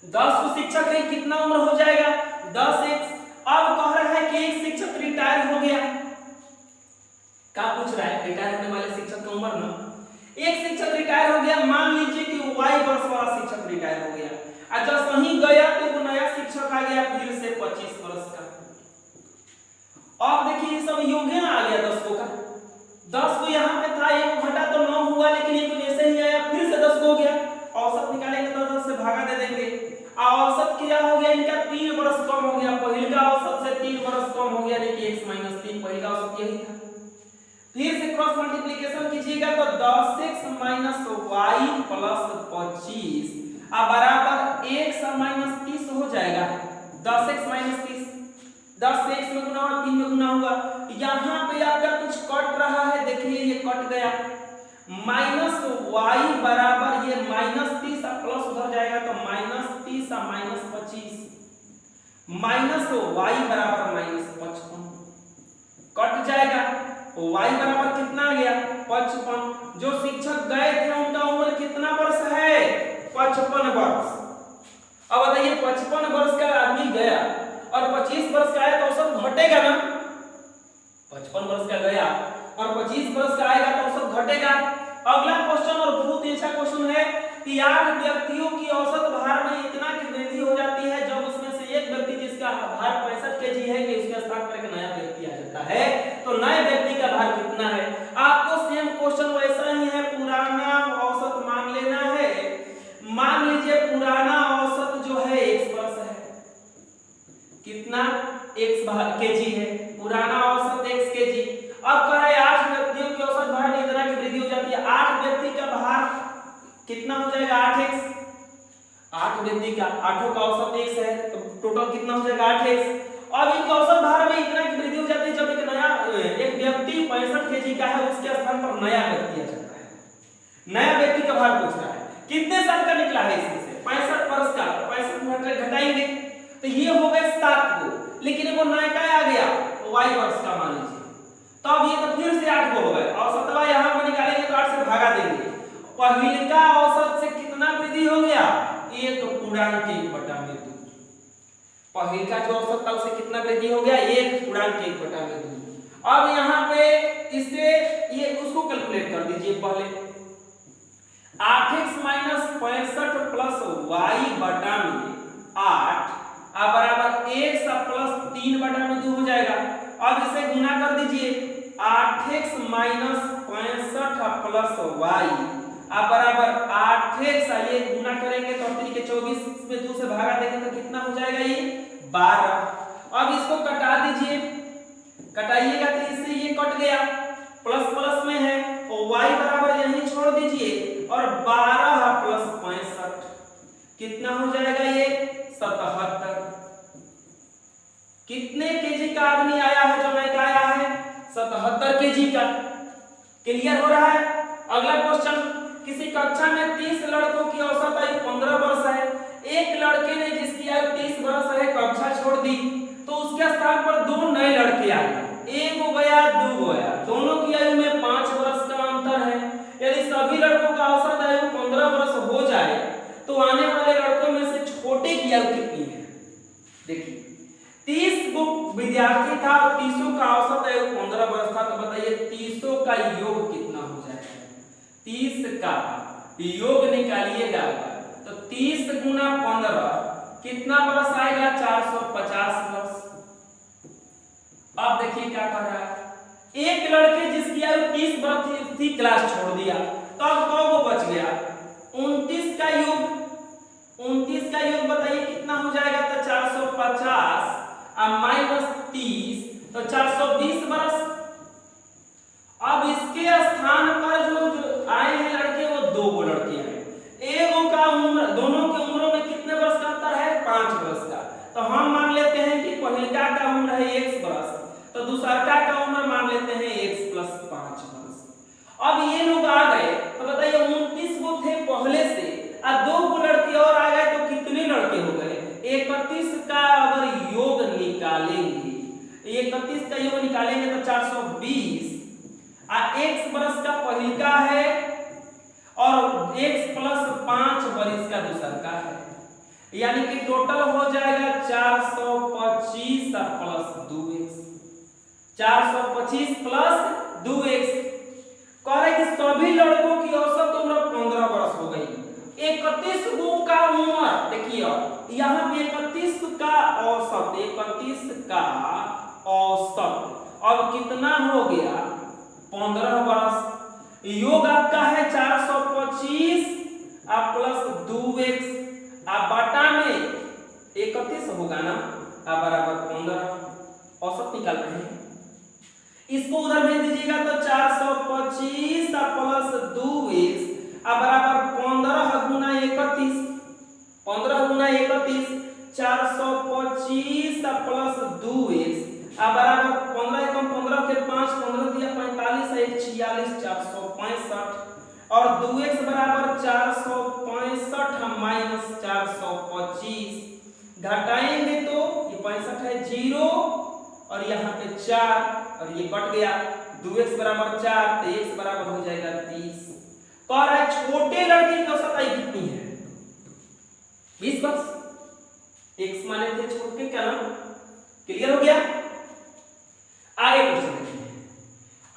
10 को शिक्षक है कितना उम्र हो जाएगा 10x। अब कह रहा है कि एक शिक्षक रिटायर हो गया, क्या पूछ रहा है, रिटायर होने वाले शिक्षक का उम्र ना, एक शिक्षक रिटायर हो गया, मान लीजिए कि y वर्ष वाला शिक्षक रिटायर हो गया, और जब सही गया तो वो नया शिक्षक आ गया फिर से 25 वर्ष का। अब देखिए सब योग है ना, आ गया 10 को का, 10 को यहाँ पे था, एक घटा तो 9 हुआ, लेकिन एक जैसे ही आया फिर से 10 हो गया, औसत निकालेंगे तो 10 से भागा दे देंगे, औसत क्या हो गया इनका 3 वर्ष कम हो गया, पहिलका औसत से 3 वर्ष कम हो गया, यानी x - 3 पहिलका औसत यही था। फिर से क्रॉस मल्टीप्लिकेशन कीजिएगा तो 10x - y + 25 बराबर x - 30 हो जाएगा। 10x - 30, 10 से x में गुना हुआ 3 में गुना हुआ, यहाँ पे आपका कुछ कट रहा है, देखिए ये कट गया, -y बराबर ये -30 प्लस उधर जाएगा तो -30 - 25, -y बराबर -55 कट जाएगा, y बराबर कितना आ गया 55। जो शिक्षक गए थे उनका उम्र कितना वर्ष है 55 वर्ष। अब बताइए 55 वर्ष का आदमी गया और 25 वर्ष का आया तो औसत घटेगा ना, 55 वर्ष का गया और 25 वर्ष का आएगा तो औसत घटेगा। अगला क्वेश्चन और बहुत अच्छा क्वेश्चन है कि 8 व्यक्तियों की औसत भार में इतना की वृद्धि हो जाती है जब उसमें से एक व्यक्ति जिसका भार 65 kg है कि उसके स्थान पर एक नया व्यक्ति आ जाता है, तो नए व्यक्ति का भार कितना है। आपको सेम क्वेश्चन वैसा ही है, पुराना औसत मान लेना है। मान लीजिए पुराना औसत जो है x वर्ष है, कितना x kg है, पुराना औसत x kg। अब कह रहे 8 व्यक्तियों की औसत भार में इतना की वृद्धि हो जाती है, 8 व्यक्ति का भार कितना हो जाएगा 8x, 8 व्यक्ति का 8 का औसत x है तो टोटल कितना हो जाएगा 8x। अब इनका औसत भार में इतना की वृद्धि हो जाती है जब एक व्यक्ति 65 kg का है उसके स्थान पर नया व्यक्ति आ जाता है। नया व्यक्ति का भार पूछ रहा है कितने साल का निकला है इसमें से 65 वर्ष का, 65 घटाएंगे तो ये हो गए 7 को, लेकिन वो नया का आ गया y वर्ष का मान लीजिए, तो अब ये तो फिर से 8 को हो गए, औसतवा यहाँ पर निकालेंगे तो 8 से भागा देंगे, पहिलका औसत से कितना वृद्धि हो गया 1 पूर्णांक 1/2। पहिलका जो औसत था उससे कितना वृद्धि हो गया 1 पूर्णांक 1/2। अब यहाँ पे इससे ये उसको कैलकुलेट कर दीजिए, पहले 8x - 65 + y/8 बराबर 3/2 हो जाएगा। अब इसे गुना कर दीजिए 8x माइनस 65 प्लस y अब बराबर 8x। ये गुना करेंगे तो 3 के 24 में 2 से भागा देंगे तो कितना हो जाएगा ये 12। अब इसको कटा दीजिए, कटाइएगा तो इससे ये कट गया, प्लस प्लस में है और y बराबर यहीं छोड़ दीजिए और 12 प्लस 65 कितना हो जाएगा ये 77। कितने केजी का आदमी आया है जो मैं आया है 77 केजी का। क्लियर हो रहा है। अगला क्वेश्चन, किसी कक्षा में 30 लड़कों की औसत आयु 15 वर्ष है। एक लड़के ने जिसकी आयु 30 वर्ष है कक्षा छोड़ दी तो उसके स्थान पर 2 नए लड़के आ गए, एक हो गया 2 गया, दोनों की आयु में 5 वर्ष का अंतर है। यदि सभी लड़कों का औसत आयु 15 वर्ष हो जाए तो आने वाले लड़कों में से छोटे की आयु कितनी है। देखिए 30 विद्यार्थी था और 30 का औसत आयु 15 वर्ष था, तो बताइए 30 का योग कितना हो जाएगा। 30 का योग निकालिएगा तो 30 गुना 15 कितना वर्ष आएगा 450 वर्ष। अब देखिए क्या कर रहा है, एक लड़के जिसकी आयु 30 वर्ष थी क्लास छोड़ दिया तो अब कौन बच गया 29 का योग। 29 का योग बताइए कितना हो जाएगा तो 450 माइनस 30 तो 420 वर्ष। अब इसके स्थान पर जो आए हैं लड़के वो 2 लड़के हैं, एक का उम्र, दोनों की उम्रों में कितने वर्ष का अंतर है 5 वर्ष का। तो हम मान लेते हैं कि पहलका का उम्र है x वर्ष तो दूसरा का उम्र मान लेते हैं x प्लस 5 वर्ष। अब ये लोग आ गए तो बताइए 29 वो थे पहले से और 2 लड़के और आ गए तो कितने लड़के हो गए 31 का अगर योग निकालेंगे, 31 का योग निकालेंगे तो 420 x वर्ष का पहलका है और x प्लस 5 वर्ष का दूसरा का है, यानी कि टोटल हो जाएगा 425 प्लस 2x, 425 प्लस 2x। कह रहे कि सभी लड़कों की औसत उम्र 15 वर्ष हो गई। 31 का उम्र देखिए यहाँ पे 31 का औसत, 31 का औसत अब कितना हो गया 15 वर्ष। योग आपका है 425 प्लस 2x बटा में 31 होगा ना बराबर 15 औसत निकाल रहे हैं। इसको उधर भेज दीजिएगा तो 425 प्लस 2x बराबर 15 गुना 31, 15 गुना 31 425 प्लस 2x बराबर 15 कम 15 के 5 15 दिया 45 1 46 465 और 2x बराबर 465 माइनस 425 घटाएंगे तो ये 65 है 0 और यहाँ पे 4 और ये कट गया 2x बराबर 4 तो x बराबर हो जाएगा 30। कह रहा है छोटे लड़के की औसत आयु कितनी है 20 वर्ष। x माने थे छोटे क्या नाम क्लियर हो गया। आगे क्वेश्चन देखिए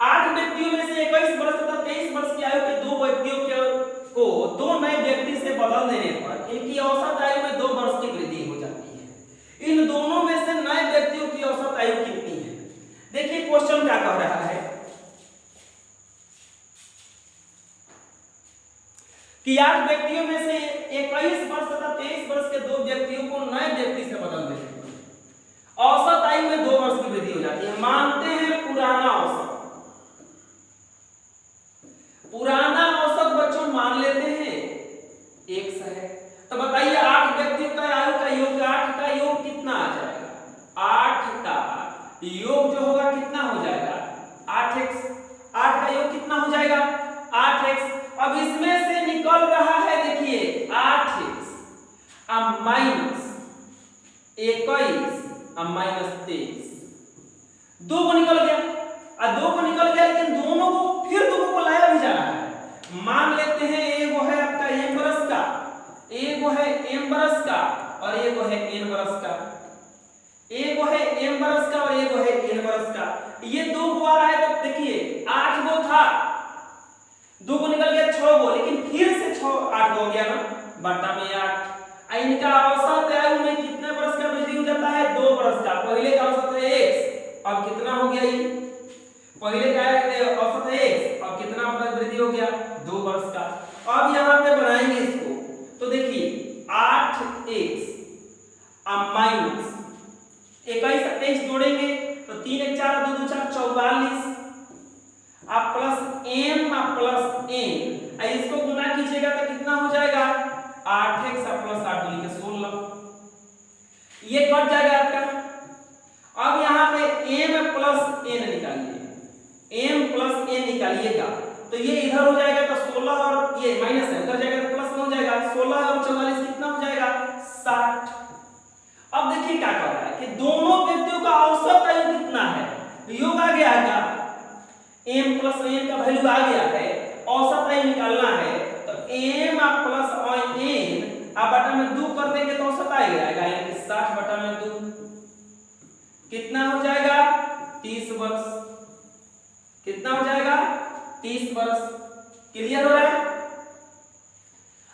8 व्यक्तियों में से 21 वर्ष तथा 23 वर्ष की आयु के 2 व्यक्तियों को 2 नए व्यक्ति से बदल देने पर इनकी औसत आयु में 2 वर्ष की वृद्धि हो जाती है। इन दोनों में से नए व्यक्तियों की औसत आयु कितनी है। देखिए क्वेश्चन क्या कह रहा है कि 8 व्यक्तियों में से 21 वर्ष तथा 23 वर्ष के 2 व्यक्तियों को नए व्यक्ति से बदल देने पर औसत आयु में 2 वर्ष की वृद्धि हो जाती है। मानते हैं पुराना औसत, पुराना औसत बच्चों मान लेते हैं x है। तो बताइए 8 व्यक्तियों का आयु का योग 8 का योग कितना आ जाएगा 8 का योग जो होगा कितना हो जाएगा 8x। 8 का योग कितना हो जाएगा 8x। अब इसमें से निकल रहा है देखिए 8x माइनस 21 माइनस 23 2 को निकल गया और 2 को निकल गया, लेकिन दोनों को फिर 2 को लाया भी जा रहा है। मान लेते हैं एक है आपका m वर्ष का, एक है m वर्ष का और एक है n वर्ष का, एक है m वर्ष का और एक है n वर्ष का। ये 2 को आ रहा है तो देखिए 8 गो था 2 को निकल गया 6 गो, लेकिन फिर से 8 गो हो गया ना बटा में 8। इनका औसत आयु में कितने वर्ष का वृद्धि हो जाता है 2 वर्ष का। पहले का औसत अब माइनस 21 27 जोड़ेंगे तो 3 1 4 2 2 4 44 आप प्लस m प्लस n इसको गुना कीजिएगा तो कितना हो जाएगा 8x प्लस 8 लिखे 16 ये कट जाएगा आपका। अब यहाँ पे m प्लस n निकालिए m प्लस n निकालिएगा तो ये इधर हो जाएगा तो 16 और ये माइनस है उधर जाएगा तो प्लस में हो जाएगा 16 और 44 कितना हो जाएगा 60। अब देखिए क्या कर रहा है कि दोनों व्यक्तियों का औसत आयु कितना है योग आ गया है m प्लस n का वैल्यू आ गया है औसत आयु निकालना है तो m प्लस n आप बटा में 2 कर देंगे तो औसत आएगा यानी 60 बटा में 2 कितना हो जाएगा 30 वर्ष। कितना हो जाएगा 30 वर्ष। क्लियर हो रहा है।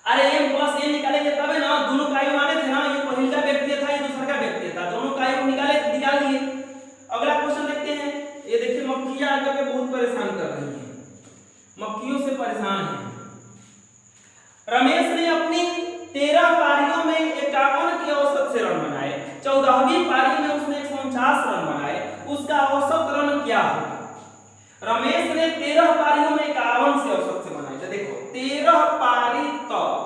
अरे m प्लस n निकालेंगे तबे ना दोनों का आयु माने थे ना ये पहला व्यक्ति था ये दूसरा का व्यक्ति था दोनों का आयु निकाल लिए। अगला क्वेश्चन देखते हैं। ये देखिए मक्खियां आगे के बहुत परेशान कर रही हैं मक्खियों से परेशान है। रमेश ने अपनी 13 पारियों में 51 की औसत से रन बनाए 14वीं पारी में उसने 149 रन बनाए उसका औसत रन क्या होगा। रमेश ने 13 पारियों में 51 से औसत से बनाए तो देखो 13 पारी तक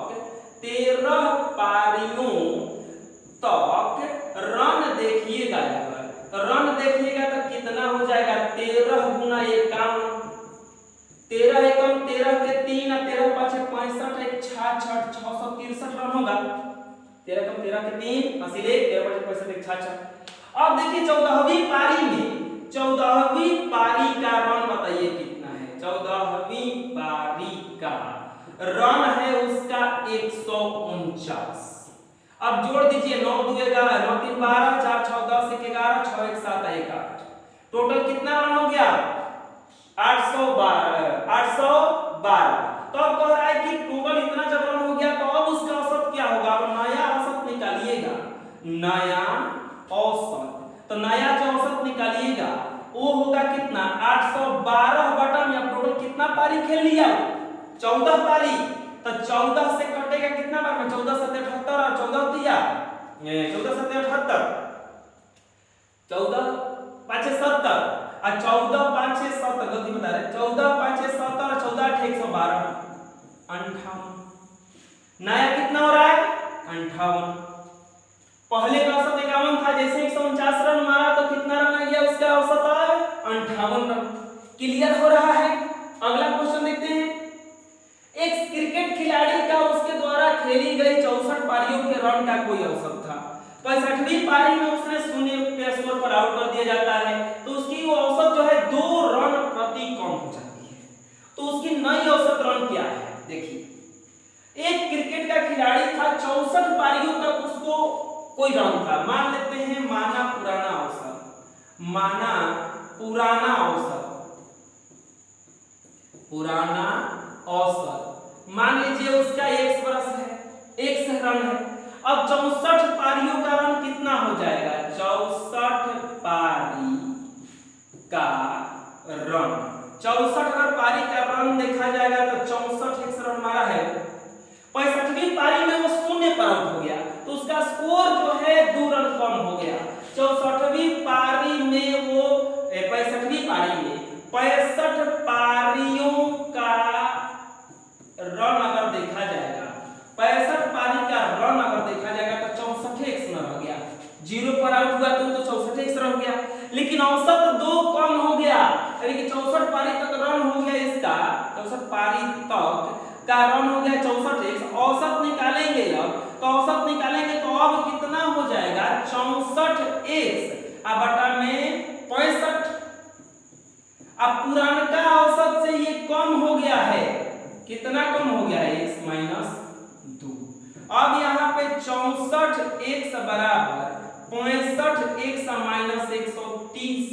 13 पारियों तक रन देखिएगा तो रन देखिएगा तो कितना हो जाएगा 13 गुना 51 13 एकम 13 के 3 और 13 पाछे 65 एक 66 663 रन होगा 13 कम 13 के 3 असिले 13 पाछे 65 एक 66। अब देखिए 14वीं पारी में 14वीं पारी का रन बताइए कितना है। 14वीं पारी का रन है उसका 149। अब जोड़ दीजिए 9 2 11 9 3 12 4 6 10 1 11 6 1 7 1 8 टोटल कितना रन हो गया 812। तो अब कह रहा है कि टोटल इतना जब रन हो गया तो अब उसका औसत क्या होगा। अब नया औसत निकालिएगा नया औसत तो नया जो औसत निकालिएगा वो होगा कितना 812 बटा में अब टोटल कितना पारी खेल लिया 14 पारी तो 14 से कटेगा कितना बार में 14 7 78 और 14 दिया 14 7 78 14 5 70 और 14 5 70 गलती बता रहे 14 5 70 और 14 8 112 58। नया कितना हो रहा है 58। पहले का औसत 51 था जैसे 149 रन मारा तो कितना रन आ गया उसका औसत आया 58 रन। क्लियर हो रहा है। अगला क्वेश्चन देखते हैं। एक क्रिकेट खिलाड़ी का उसके द्वारा खेली गई 64 पारियों के रन का कोई औसत था 65वीं पारी में उसने शून्य के स्कोर पर आउट कर दिया जाता है तो उसकी वो औसत जो है 2 रन प्रति कम हो जाती है तो उसकी नई औसत रन क्या है। देखिए एक क्रिकेट का खिलाड़ी था 64 पारियों तक उसको कोई रन था मान लेते हैं माना पुराना औसत मान लीजिए उसका 1 वर्ष है 1 रन है। अब 64 पारियों का रन कितना हो जाएगा 64 पारी का रन 64 अगर पारी का रन देखा जाएगा तो 64 1 रन मारा है 65वीं पारी में वो शून्य पर आउट हो गया तो उसका स्कोर जो है 2 रन कम हो गया। 64वीं पारी में वो 65वीं पारी में 65 पारियों का रन अगर देखा जाएगा 65 पारी का रन अगर देखा जाएगा तो 64 एक्स रन हो गया 0 पर आउट हुआ तो 64 एक्स रन हो गया लेकिन औसत 2 कम हो गया यानी कि 64 पारी तक रन हो गया इसका 64 पारी तक का रन हो गया 64 एक्स। औसत निकालेंगे तो औसत निकालेंगे तो अब कितना हो जाएगा 64 एक्स अब बटा में 65। अब पुराना औसत से ये कम हो गया है कितना कम हो गया है x माइनस 2। अब यहाँ पे 64 x बराबर 65 x माइनस 130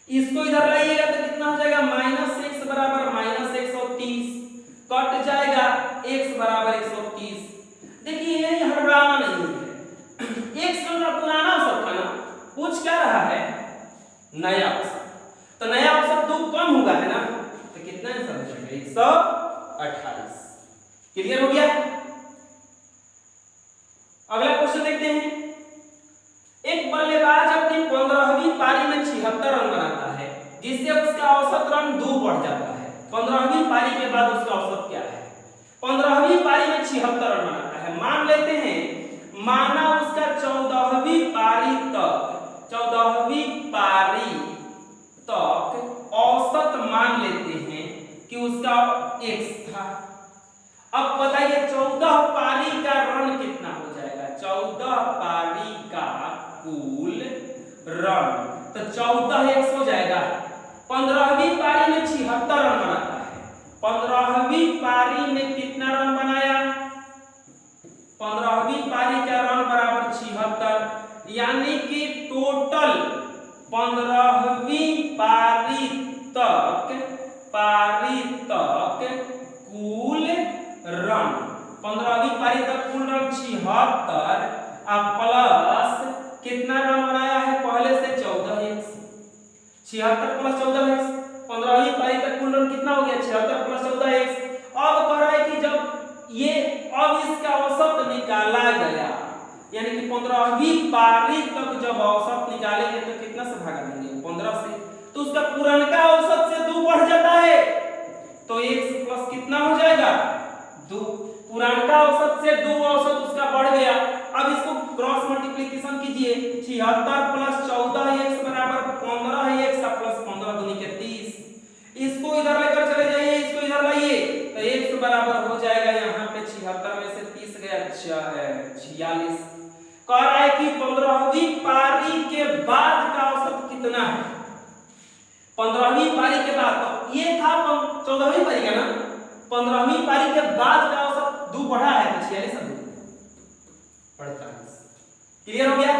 इसको इधर लाइएगा तो कितना हो जाएगा माइनस x बराबर माइनस 130 कट जाएगा x बराबर 130। देखिए ये हड़बड़ाना नहीं है x का पुराना औसत था ना पूछ क्या रहा है नया औसत तो नया औसत 2 कम होगा है ना तो कितना आंसर हो जाएगा 128। क्लियर हो गया। अगला क्वेश्चन देखते लेते हैं। एक बल्लेबाज अपनी 15वीं पारी में 76 रन बनाता है, जिससे उसका औसत रन 2 बढ़ जाता है। 15वीं पारी के बाद उसका औसत क्या है? 15वीं पारी में 76 रन बनाता है। मान लेते हैं, माना उसका 14वीं पारी तक औसत मान लेते हैं कि उसका x था। अब बताइए 14 पारी का रन कितना हो जाएगा? 14 पारी का कुल रन तो 14x हो जाएगा। 15वीं पारी में 76 रन बनाता है। 15वीं पारी में कितना रन बनाया? 15वीं पारी का रन बराबर 76, यानी कि टोटल 15वीं पारी तक कुल रन, 15वीं पारी तक कुल रन 76 अब प्लस कितना रन बनाया है पहले से? 14x। 76 प्लस 14x, 15वीं पारी तक कुल रन कितना हो गया? 76 प्लस 14x। अब कह रहा है कि जब ये अब इसका औसत निकाला गया, यानी कि 15वीं पारी तक जब औसत निकालेंगे तो कितना से भागा देंगे? 15 से, तो उसका पुरानका औसत से 2 बढ़ जाता है, तो x प्लस कितना हो जाएगा? 2। पुरानका औसत से 2 औसत उसका बढ़ गया। अब इसको क्रॉस मल्टीप्लिकेशन कीजिए, 76 प्लस 14x बराबर 15x प्लस 15 दूनी के 30। इसको इधर लेकर चले जाइए, इसको इधर लाइए, तो x बराबर हो जाएगा यहाँ पे 76 में से 30 गया 46। कह रहा है कि 15वीं पारी के बाद का औसत कितना है? 15वीं पारी के बाद, तो ये था 14वीं पारी का ना, 15वीं पारी के बाद का औसत 2 बढ़ा है, 46 48। क्लियर हो गया?